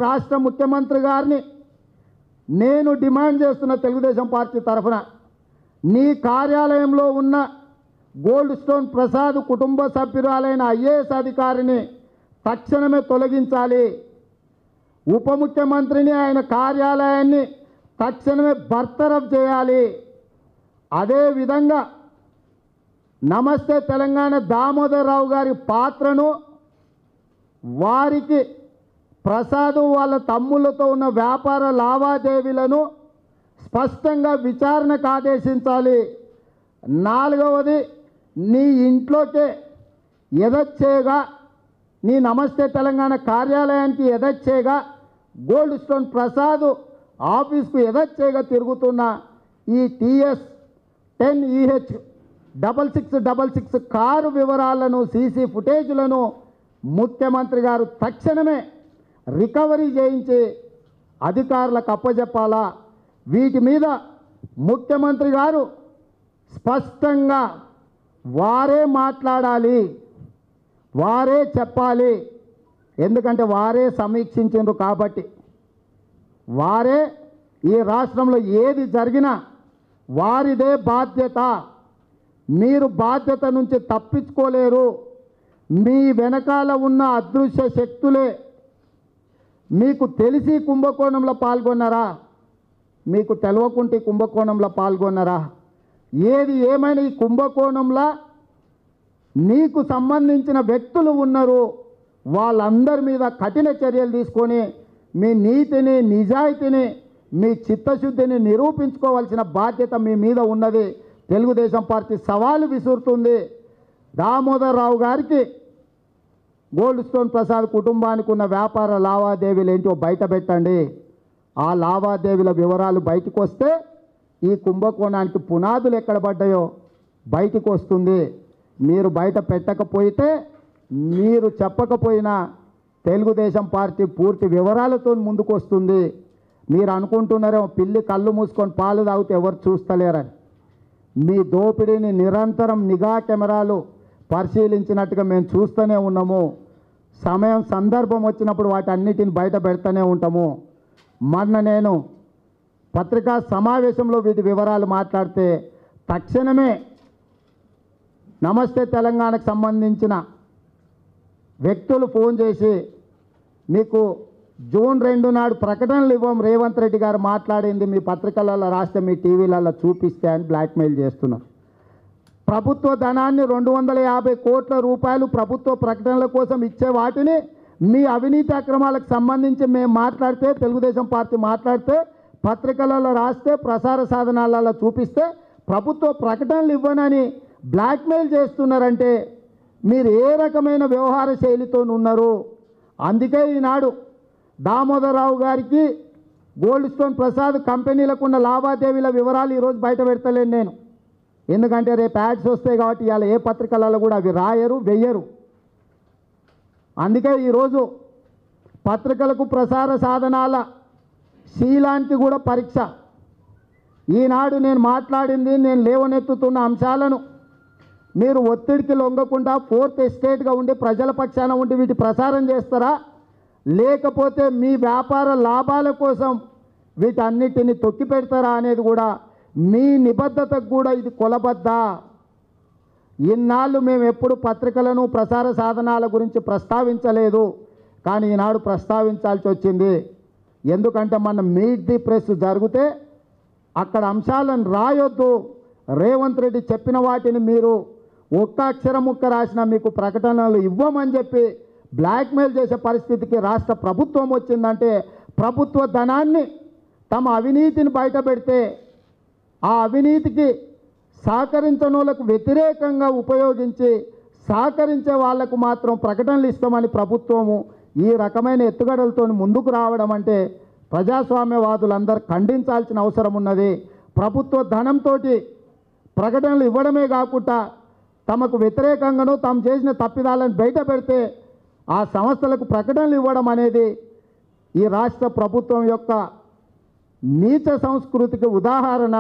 రాష్ట్ర ముఖ్యమంత్రి గారిని నేను డిమాండ్ చేస్తున్న తెలుగుదేశం పార్టీ తరఫున నీ కార్యాలయంలో ఉన్న గోల్డ్ స్టోన్ ప్రసాద్ కుటుంబ సభ్యురాలైన ఐఏఎస్ అధికారిని తక్షణమే తొలగించాలి. ఉప ముఖ్యమంత్రిని ఆయన కార్యాలయాన్ని తక్షణమే బర్తరఫ్ చేయాలి. అదేవిధంగా నమస్తే తెలంగాణ దామోదరరావు గారి పాత్రను వారికి ప్రసాద్ వాళ్ళ తమ్ముళ్ళతో ఉన్న వ్యాపార లావాదేవీలను స్పష్టంగా విచారణకు ఆదేశించాలి. నాలుగవది, నీ ఇంట్లోకే యథేచ్ఛగా నీ నమస్తే తెలంగాణ కార్యాలయానికి యథేచ్ఛగా గోల్డ్ స్టోన్ ప్రసాద్ ఆఫీస్కు యథేచ్ఛగా తిరుగుతున్న ఈ TS10EH 6666 కారు వివరాలను సీసీ ఫుటేజ్లను ముఖ్యమంత్రి గారు తక్షణమే రికవరీ చేయించి అధికారులకు అప్పచెప్పాలా. వీటి మీద ముఖ్యమంత్రి గారు స్పష్టంగా వారే మాట్లాడాలి, వారే చెప్పాలి. ఎందుకంటే వారే సమీక్షించారు కాబట్టి, వారే ఈ రాష్ట్రంలో ఏది జరిగినా వారిదే బాధ్యత. మీరు బాధ్యత నుంచి తప్పించుకోలేరు. మీ వెనకాల ఉన్న అదృశ్య శక్తులే మీకు తెలిసి కుంభకోణంలో పాల్గొన్నారా, మీకు తెలవకుంటే కుంభకోణంలో పాల్గొన్నారా? ఏది ఏమైనా ఈ కుంభకోణంలో నీకు సంబంధించిన వ్యక్తులు ఉన్నారు. వాళ్ళందరి మీద కఠిన చర్యలు తీసుకొని మీ నీతిని, నిజాయితీని, మీ చిత్తశుద్ధిని నిరూపించుకోవాల్సిన బాధ్యత మీ మీద ఉన్నది. తెలుగుదేశం పార్టీ సవాలు విసురుతుంది. దామోదరరావు గారికి, గోల్డ్ స్టోన్ ప్రసాద్ కుటుంబానికి ఉన్న వ్యాపార లావాదేవీలు ఏంటో బయట పెట్టండి. ఆ లావాదేవీల వివరాలు బయటకు వస్తే ఈ కుంభకోణానికి పునాదులు ఎక్కడ పడ్డాయో బయటకు వస్తుంది. మీరు బయట పెట్టకపోతే, మీరు చెప్పకపోయినా తెలుగుదేశం పార్టీ పూర్తి వివరాలతో ముందుకు వస్తుంది. మీరు అనుకుంటున్నారేమో పిల్లి కళ్ళు మూసుకొని పాలు తాగితే ఎవరు చూస్తలేరని. మీ దోపిడీని నిరంతరం నిఘా కెమెరాలు పరిశీలించినట్టుగా మేము చూస్తూనే ఉన్నాము. సమయం సందర్భం వచ్చినప్పుడు వాటి అన్నిటిని బయట పెడుతూనే ఉంటాము. మొన్న నేను పత్రికా సమావేశంలో వీటి వివరాలు మాట్లాడితే తక్షణమే నమస్తే తెలంగాణకు సంబంధించిన వ్యక్తులు ఫోన్ చేసి మీకు జూన్ 2 నాడు ప్రకటనలు ఇవ్వం, రేవంత్ రెడ్డి గారు మాట్లాడింది మీ పత్రికలలో రాస్తే మీ టీవీలలో చూపిస్తే అని బ్లాక్మెయిల్ చేస్తున్నారు. ప్రభుత్వ ధనాన్ని 250 కోట్ల రూపాయలు ప్రభుత్వ ప్రకటనల కోసం ఇచ్చే వాటిని మీ అవినీతి అక్రమాలకు సంబంధించి మేము మాట్లాడితే, తెలుగుదేశం పార్టీ మాట్లాడితే, పత్రికలలో రాస్తే, ప్రసార సాధనాలలో చూపిస్తే ప్రభుత్వ ప్రకటనలు ఇవ్వనని బ్లాక్మెయిల్ చేస్తున్నారంటే మీరు ఏ రకమైన వ్యవహార శైలితో ఉన్నారు? అందుకే ఈనాడు దామోదరరావు గారికి గోల్డ్ స్టోన్ ప్రసాద్ కంపెనీలకు ఉన్న లావాదేవీల వివరాలు ఈరోజు బయట పెడతలేను నేను. ఎందుకంటే రేపు యాడ్స్ వస్తాయి కాబట్టి ఇవాళ ఏ పత్రికలలో కూడా అవి రాయరు, వెయ్యరు. అందుకే ఈరోజు పత్రికలకు ప్రసార సాధనాల శీలానికి కూడా పరీక్ష. ఈనాడు నేను మాట్లాడింది, నేను లేవనెత్తుతున్న అంశాలను మీరు ఒత్తిడికి లొంగకుండా ఫోర్త్ ఎస్టేట్గా ఉండి ప్రజల పక్షాన ఉండి వీటి ప్రసారం చేస్తారా, లేకపోతే మీ వ్యాపార లాభాల కోసం వీటన్నిటిని తొక్కి పెడతారా అనేది కూడా మీ నిబద్ధతకు కూడా ఇది కొలబద్దా. ఇన్నాళ్ళు మేము ఎప్పుడు పత్రికలను, ప్రసార సాధనాల గురించి ప్రస్తావించలేదు, కానీ ఈనాడు ప్రస్తావించాల్సి వచ్చింది. ఎందుకంటే మన మీట్ ది ప్రెస్ జరిగితే అక్కడ అంశాలను రాయొద్దు, రేవంత్ రెడ్డి చెప్పిన వాటిని మీరు ఒక్క అక్షరం ముక్క రాసినా మీకు ప్రకటనలు ఇవ్వమని చెప్పి బ్లాక్మెయిల్ చేసే పరిస్థితికి రాష్ట్ర ప్రభుత్వం వచ్చిందంటే, ప్రభుత్వ ధనాన్ని తమ అవినీతిని బయట పెడితే ఆ అవినీతికి సహకరించని వాళ్ళకు వ్యతిరేకంగా ఉపయోగించి సహకరించే వాళ్లకు మాత్రం ప్రకటనలు ఇస్తామని ప్రభుత్వము ఈ రకమైన ఎత్తుగడలతో ముందుకు రావడం అంటే ప్రజాస్వామ్యవాదులందరూ ఖండించాల్సిన అవసరం ఉన్నది. ప్రభుత్వ ధనంతో ప్రకటనలు ఇవ్వడమే కాకుండా తమకు వ్యతిరేకంగానూ తాము చేసిన తప్పిదాలను బయట పెడితే ఆ సంస్థలకు ప్రకటనలు ఇవ్వడం అనేది ఈ రాష్ట్ర ప్రభుత్వం యొక్క నీచ సంస్కృతికి ఉదాహరణ.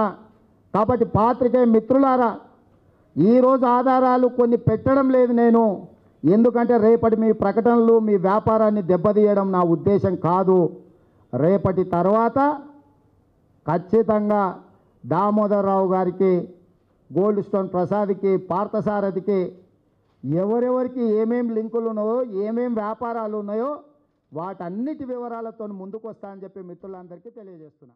కాబట్టి పాత్రికేయ మిత్రులారా, ఈరోజు ఆధారాలు కొన్ని పెట్టడం లేదు నేను, ఎందుకంటే రేపటి మీ ప్రకటనలు మీ వ్యాపారాన్ని దెబ్బతీయడం నా ఉద్దేశం కాదు. రేపటి తర్వాత ఖచ్చితంగా దామోదరరావు గారికి, గోల్డ్ స్టోన్ ప్రసాద్కి, పార్థసారథికి ఎవరెవరికి ఏమేం లింకులు ఉన్నాయో, ఏమేం వ్యాపారాలు ఉన్నాయో వాటన్నిటి వివరాలతో ముందుకు వస్తా అని చెప్పి మిత్రులందరికీ తెలియజేస్తున్నా.